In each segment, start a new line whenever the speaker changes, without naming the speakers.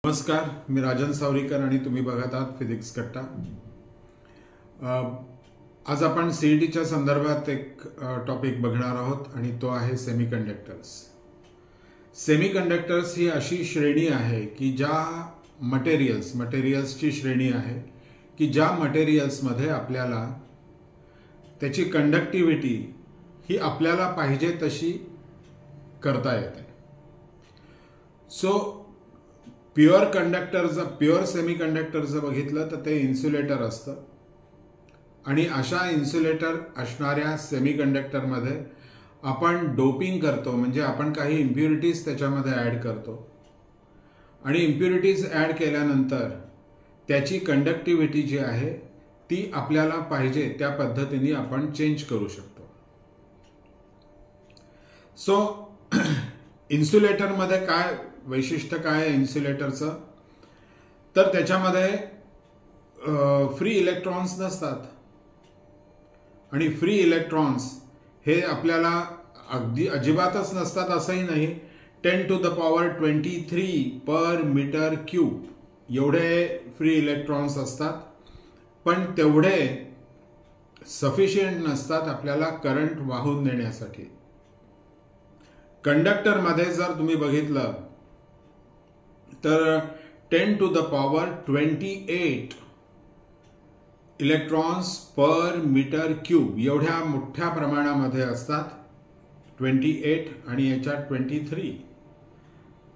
नमस्कार, मी राजन सावरीकर आणि तुम्ही बघत आहात फिजिक्स कट्टा। आज आपण सीईटीच्या संदर्भात एक टॉपिक बघणार आहोत आणि तो आहे सेमीकंडक्टर्स। सेमीकंडक्टर्स ही अशी श्रेणी आहे की ज्या मटेरियल्सची श्रेणी आहे की ज्या मटेरियल्समध्ये आपल्याला त्याची कंडक्टिव्हिटी ही आपल्याला पाहिजे तशी करता येते। सो प्युअर सेमीकंडक्टर जर बघितलं तर ते इन्सुलेटर असतं आणि अशा इन्सुलेटर असणाऱ्या सेमीकंडक्टरमध्ये आपण डोपिंग करतो, म्हणजे आपण काही इम्प्युरिटीज त्याच्यामध्ये ॲड करतो आणि इम्प्युरिटीज ॲड केल्यानंतर त्याची कंडक्टिव्हिटी जी आहे ती आपल्याला पाहिजे त्या पद्धतीने आपण चेंज करू शकतो। सो इन्सुलेटरमध्ये काय वैशिष्ट्य काय आहे इन्सुलेटरचं, तर त्याच्यामध्ये फ्री इलेक्ट्रॉन्स नसतात आणि फ्री इलेक्ट्रॉन्स हे आपल्याला अजिबातच नसतात असंही नाही। 10⁻23 पर मीटर क्यूब एवढे फ्री इलेक्ट्रॉन्स असतात, पण तेवढे सफिशियंट नसतात आपल्याला करंट वाहून नेण्यासाठी। कंडक्टरमध्ये जर तुम्ही बघितलं तर 10⁻28 इलेक्ट्रॉन्स पर मीटर क्यूब एवढ्या मोठ्या प्रमाणामध्ये असतात। 28 आणि याच्यात 23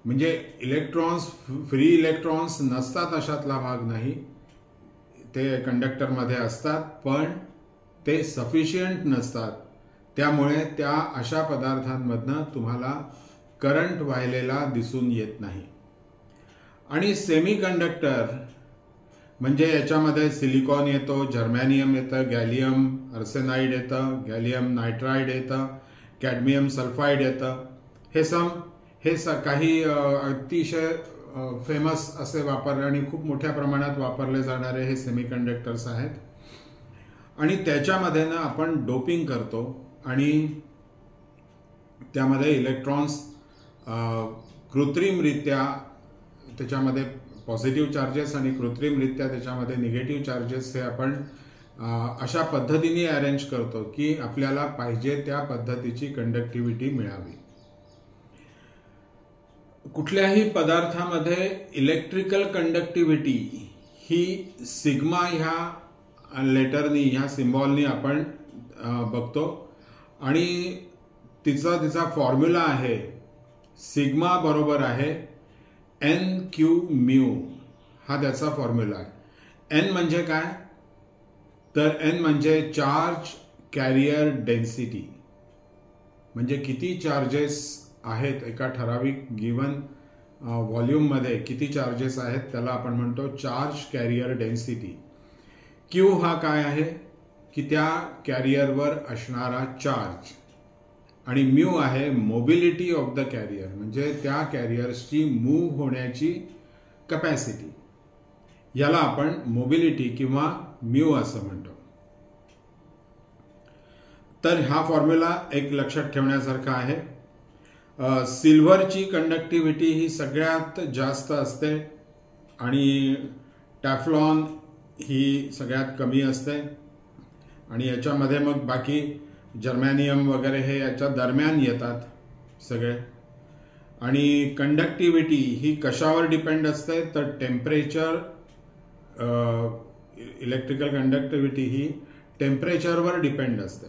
म्हणजे इलेक्ट्रॉन्स फ्री इलेक्ट्रॉन्स नसतात अशातला भाग नाही, ते कंडक्टरमध्ये असतात पण ते सफिशियंट नसतात। त्यामुळे त्या अशा पदार्थांमधनं तुम्हाला करंट वाहिलेला दिसून येत नाही। आणि सेमीकंडक्टर म्हणजे याच्यामध्ये सिलिकॉन येतो, जर्मेनियम येतं, गॅलियम आर्सेनाइड येतं, गॅलियम नायट्राइड येतं, कॅडमियम सल्फाइड येतं। हे काही अतिशय फेमस असे वापरले आणि खूप मोठ्या प्रमाणात वापरले जाणारे हे सेमीकंडक्टर्स आहेत। आणि त्याच्यामध्ये ना आपण डोपिंग करतो आणि त्यामध्ये इलेक्ट्रॉन्स कृत्रिमरित्या त्याच्यामध्ये पॉझिटिव्ह चार्जेस आणि कृत्रिमरित्या त्याच्यामध्ये निगेटिव्ह चार्जेस हे आपण अशा पद्धतीने अरेंज करतो की आपल्याला पाहिजे त्या पद्धतीची कंडक्टिव्हिटी मिळावी। कुठल्याही पदार्थामध्ये इलेक्ट्रिकल कंडक्टिव्हिटी ही सिग्मा ह्या लेटरनी ह्या सिम्बॉलनी आपण बघतो आणि तिचा फॉर्म्युला आहे सिग्मा बरोबर आहे NQ/μ, हा त्याचा फॉर्म्युला आहे। N म्हणजे काय, तर N म्हणजे चार्ज कॅरियर डेन्सिटी, म्हणजे किती चार्जेस आहेत एका ठराविक गिवन व्हॉल्यूममध्ये किती चार्जेस आहेत त्याला आपण म्हणतो चार्ज कॅरियर डेन्सिटी। Q हा काय आहे की त्या कॅरियरवर असणारा चार्ज आणि म्यू आहे मोबिलिटी ऑफ द कॅरियर, म्हणजे त्या कॅरियर्सची मूव्ह होण्याची कॅपॅसिटी, याला आपण मोबिलिटी किंवा म्यू असं म्हणतो। तर हा फॉर्म्युला एक लक्षात ठेवण्यासारखा आहे। सिल्वरची कंडक्टिव्हिटी ही सगळ्यात जास्त असते आणि टॅफ्लॉन ही सगळ्यात कमी असते आणि याच्यामध्ये मग बाकी जर्मेनियम वगैरे हे याच्या दरम्यान येतात सगळे। आणि कंडक्टिव्हिटी ही कशावर डिपेंड असते, तर टेम्परेचर, इलेक्ट्रिकल कंडक्टिव्हिटी ही टेम्परेचरवर डिपेंड असते।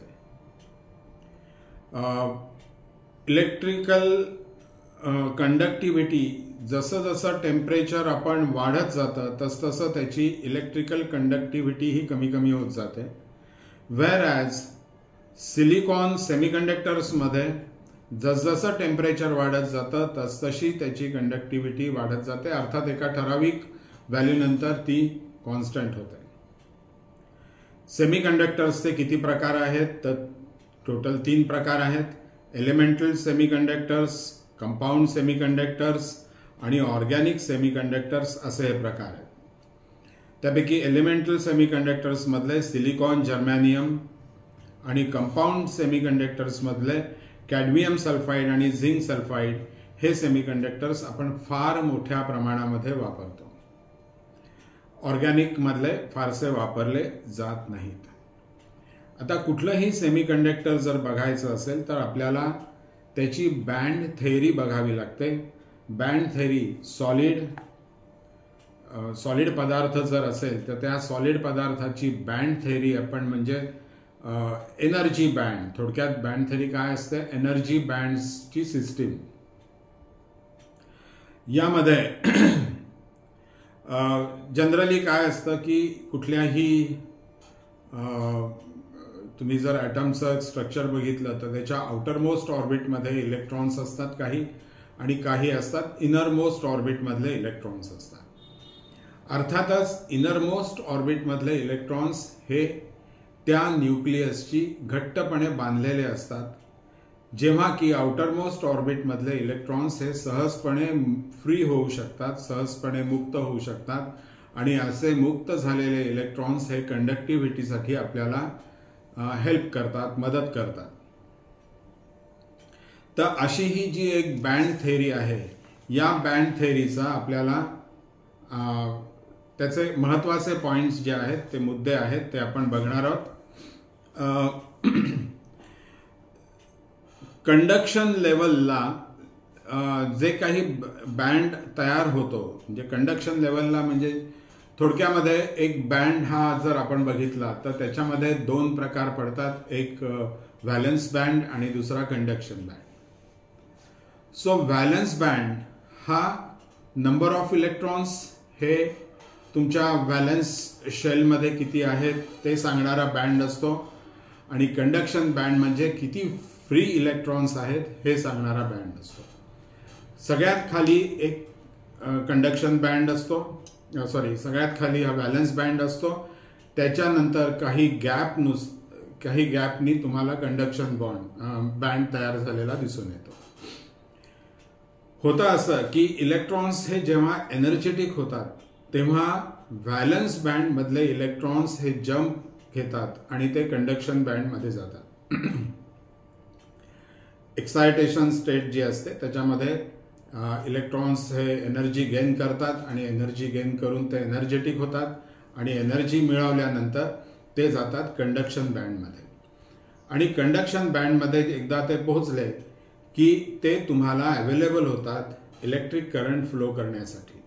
इलेक्ट्रिकल कंडक्टिव्हिटी जसं जसं टेम्परेचर आपण वाढत जातं तसतसं त्याची इलेक्ट्रिकल कंडक्टिव्हिटी ही कमी कमी होत जाते। व्हेअरॅज सिलिकॉन सेमीकंडक्टर्समध्ये जसजसं टेम्परेचर वाढत जातं तसतशी त्याची कंडक्टिव्हिटी वाढत जाते, अर्थात एका ठराविक व्हॅल्यूनंतर ती कॉन्स्टंट होते। सेमीकंडक्टर्सचे किती प्रकार आहेत, तर टोटल 3 प्रकार आहेत। एलिमेंटल सेमीकंडक्टर्स, कंपाऊंड सेमीकंडक्टर्स आणि ऑर्गॅनिक सेमीकंडक्टर्स असे हे प्रकार आहेत। त्यापैकी एलिमेंटल सेमीकंडक्टर्स मधले सिलिकॉन, जर्मेनियम आणि कंपाऊंड सेमीकंडक्टर्स मधले कॅडमियम सल्फाइड आणि झिंक सल्फाइड हे सेमीकंडक्टर्स आपण फार मोठ्या प्रमाणामध्ये वापरतो. ऑर्गॅनिक मधले फारसे वापरले जात नाहीत. आता कुठलंही सेमीकंडक्टर जर बघायचं असेल तर आपल्याला त्याची बँड थेअरी बघावी लागते. बँड थेअरी सॉलिड पदार्थ जर असेल तर त्या सॉलिड पदार्थाची बँड थेअरी आपण म्हणजे एनर्जी बँड, थोडक्यात बँड थेअरी काय असते, एनर्जी बँड्सची सिस्टीम. यामध्ये जनरली काय असतं की कुठल्याही तुम्ही जर ॲटमचं स्ट्रक्चर बघितलं तर त्याच्या आउटरमोस्ट ऑर्बिटमध्ये इलेक्ट्रॉन्स असतात काही, आणि काही असतात इनरमोस्ट ऑर्बिटमधले इलेक्ट्रॉन्स असतात. अर्थातच इनरमोस्ट ऑर्बिटमधले इलेक्ट्रॉन्स हे त्या न्यूक्लियसची घट्टपणे बांधलेले असतात, जेव्हा की आउटरमोस्ट ऑर्बिटमधले इलेक्ट्रॉन्स हे सहजपणे फ्री होऊ शकतात, सहजपणे मुक्त होऊ शकतात, आणि असे मुक्त झालेले इलेक्ट्रॉन्स हे कंडक्टिव्हिटीसाठी आपल्याला हेल्प करतात, मदत करतात. तर अशी ही जी एक बँड थेअरी आहे, या बँड थेअरीचा आपल्याला त्याचे महत्त्वाचे पॉइंट्स जे आहेत, ते मुद्दे आहेत, ते आपण बघणार आहोत. कंडक्शन लेवलला जे काही बँड तयार होतो, म्हणजे कंडक्शन लेवलला म्हणजे थोडक्यामध्ये एक बँड हा जर आपण बघितला तर त्याच्यामध्ये दोन प्रकार पडतात, एक व्हॅलन्स बँड आणि दुसरा conduction band. So valence band हा नंबर ऑफ इलेक्ट्रॉन्स हे तुमच्या व्हॅलन्स शेलमध्ये किती आहेत ते सांगणारा बँड असतो, आणि कंडक्शन बँड म्हणजे किती फ्री इलेक्ट्रॉन्स आहेत हे सांगणारा बँड असतो. सगळ्यात खाली एक कंडक्शन बँड असतो, सगळ्यात खाली हा व्हॅलन्स बँड असतो. त्याच्यानंतर काही गॅपनी तुम्हाला कंडक्शन बँड तयार झालेला दिसून येतो. होतं असं की इलेक्ट्रॉन्स हे जेव्हा एनर्जेटिक होतात तेव्हा व्हॅलन्स बँड मधले इलेक्ट्रॉन्स हे जम्प घेतात आणि ते कंडक्शन बँड मध्ये जातात. एक्सायटेशन स्टेट जी असते त्याच्यामध्ये इलेक्ट्रॉन्स हे एनर्जी गेन करतात, आणि एनर्जी गेन करून ते एनर्जेटिक होतात, आणि एनर्जी मिळवल्यानंतर ते जातात कंडक्शन बँडमध्ये. आणि कंडक्शन बँडमध्ये एकदा ते पोहोचले की ते तुम्हाला अवेलेबल होतात इलेक्ट्रिक करंट फ्लो करण्यासाठी.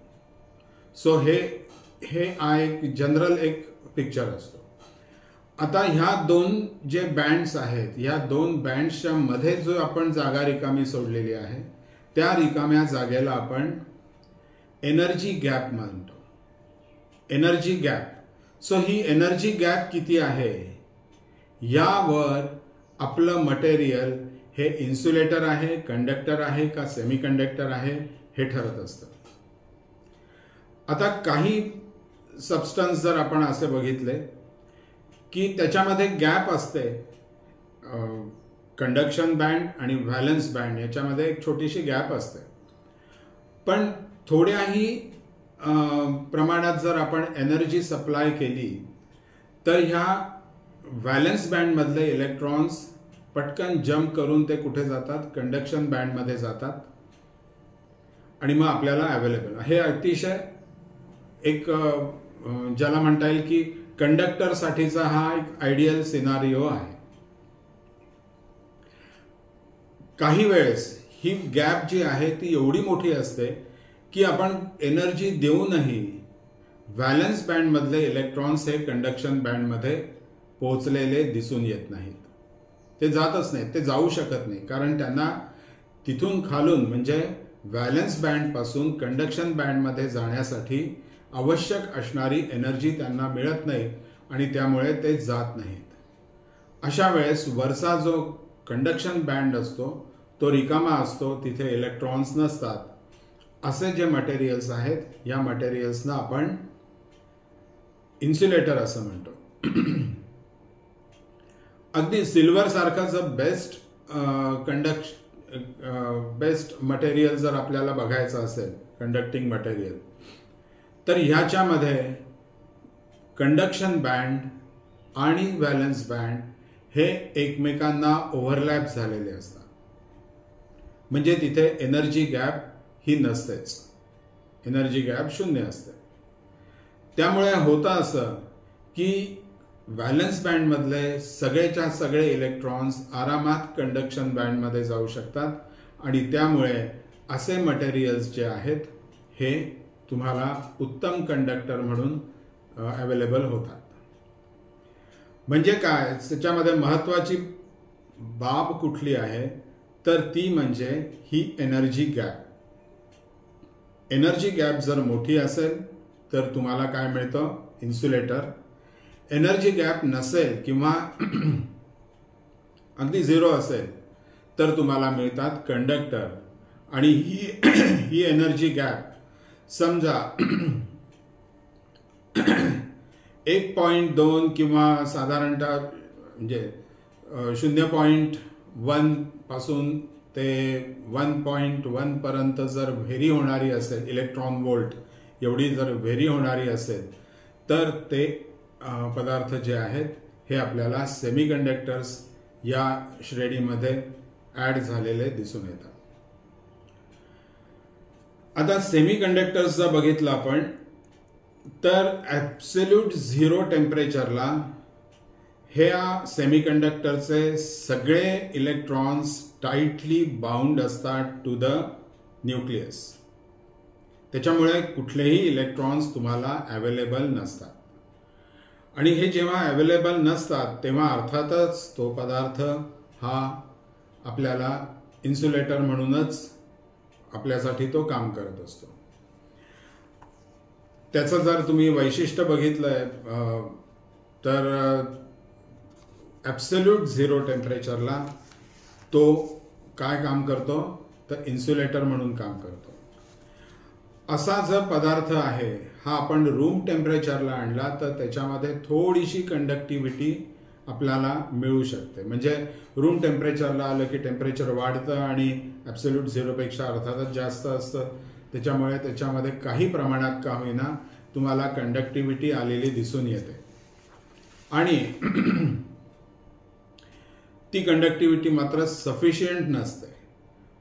सो हे एक जनरल एक पिक्चर असतो. आता ह्या दोन जे बँड्स आहेत, ह्या दोन बँड्सच्या मध्ये जो आपण जागा रिकामी सोडलेली आहे त्या रिकाम्या जागेला आपण एनर्जी गॅप म्हणतो. Energy gap. सो ही एनर्जी गॅप किती आहे यावर आपलं मटेरियल हे इन्सुलेटर आहे, कंडक्टर आहे का सेमीकंडक्टर आहे हे ठरत असतं. आता काही सबस्टन्स जर आपण असे बघितले की त्याच्यामध्ये गॅप असते, कंडक्शन बँड आणि व्हॅलन्स बँड याच्यामध्ये एक छोटीशी गॅप असते, पण थोड्याही प्रमाणात जर आपण एनर्जी सप्लाय केली तर ह्या व्हॅलन्स बँडमधले इलेक्ट्रॉन्स पटकन जम्प करून ते कुठे जातात, कंडक्शन बँडमध्ये जातात, आणि मग आपल्याला अवेलेबल. हे अतिशय एक ज्याला म्हणता येईल की कंडक्टरसाठीचा हा एक आयडियल सिनारिओ आहे. काही वेळेस ही गॅप जी आहे ती एवढी मोठी असते की आपण एनर्जी देऊनही व्हॅलन्स बँडमधले इलेक्ट्रॉन्स हे कंडक्शन बँडमध्ये पोहोचलेले दिसून येत नाहीत. ते जातच नाहीत, ते जाऊ शकत नाही, कारण त्यांना तिथून खालून म्हणजे व्हॅलन्स बँडपासून कंडक्शन बँडमध्ये जाण्यासाठी आवश्यक असणारी एनर्जी त्यांना मिळत नाही, आणि त्यामुळे ते जात नाहीत. अशा वेळेस वरचा जो कंडक्शन बँड असतो तो रिकामा असतो, तिथे इलेक्ट्रॉन्स नसतात. असे जे मटेरियल्स आहेत या मटेरियल्सना आपण इन्सुलेटर असं म्हणतो. अगदी सिल्वर सारखं बेस्ट मटेरियल जर आपल्याला बघायचं असेल, कंडक्टिंग मटेरियल, तर ह्याच्यामध्ये कंडक्शन बँड आणि व्हॅलन्स बँड हे एकमेकांना ओव्हरलॅप झालेले असतात. म्हणजे तिथे एनर्जी गॅप ही नसतेच, एनर्जी गॅप 0 असते. त्यामुळे होतं असं की व्हॅलन्स बँडमधले सगळेच्या सगळे इलेक्ट्रॉन्स आरामात कंडक्शन बँडमध्ये जाऊ शकतात आणि त्यामुळे असे मटेरियल्स जे आहेत हे तुम्हाला उत्तम कंडक्टर म्हणून अवेलेबल होतात. म्हणजे काय, त्याच्यामध्ये महत्त्वाची बाब कुठली आहे तर ती म्हणजे ही एनर्जी गॅप. एनर्जी गॅप जर मोठी असेल तर तुम्हाला काय मिळतं, इन्सुलेटर. एनर्जी गॅप नसेल किंवा अगदी 0 असेल तर तुम्हाला मिळतात कंडक्टर. आणि ही एनर्जी गॅप समजा 1.2 किंवा साधारणतः म्हणजे 0.1 पासून ते 1.1 पर्यंत जर व्हेरी होणारी असेल, इलेक्ट्रॉन वोल्ट एवढी जर व्हेरी होणारी असेल तर ते पदार्थ जे आहेत हे आपल्याला सेमीकंडक्टर्स या श्रेणीमध्ये ॲड झालेले दिसून येतात. आता सेमीकंडक्टर्स जर बघितलं आपण तर ॲब्सोल्यूट 0 टेम्परेचरला ह्या सेमीकंडक्टरचे सगळे इलेक्ट्रॉन्स टाईटली बाउंड असतात टू द न्यूक्लियस. त्याच्यामुळे कुठलेही इलेक्ट्रॉन्स तुम्हाला अवेलेबल नसतात. आणि हे जेव्हा अवेलेबल नसतात तेव्हा अर्थातच तो पदार्थ हा आपल्याला इन्सुलेटर म्हणूनच आपल्यासाठी तो काम करत असतो. त्याचं जर तुम्ही वैशिष्ट्य बघितलंय तर ॲब्सोल्यूट 0 टेम्परेचरला तो काय काम करतो तर इन्सुलेटर म्हणून काम करतो. असा जर पदार्थ आहे हा आपण रूम टेम्परेचरला आणला तर त्याच्यामध्ये थोडीशी कंडक्टिव्हिटी आपल्याला मिळू शकते. म्हणजे रूम टेम्परेचरला आलं की टेम्परेचर वाढतं आणि ॲब्सोल्यूट 0 पेक्षा अर्थातच जास्त असतं. त्याच्यामुळे त्याच्यामध्ये काही प्रमाणात का होईना तुम्हाला कंडक्टिव्हिटी आलेली दिसून येते. आणि ती कंडक्टिव्हिटी मात्र सफिशियंट नसते.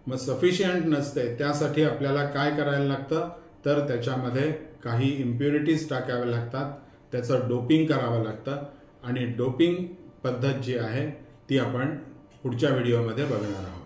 मग सफिशियंट नसते त्यासाठी आपल्याला काय करायला लागतं तर त्याच्यामध्ये काही इम्प्युरिटीज टाकाव्या लागतात, त्याचं डोपिंग करावं लागतं. आणि डोपिंग पद्धत जी आहे ती आपण पुढच्या व्हिडिओमध्ये बघणार आहोत.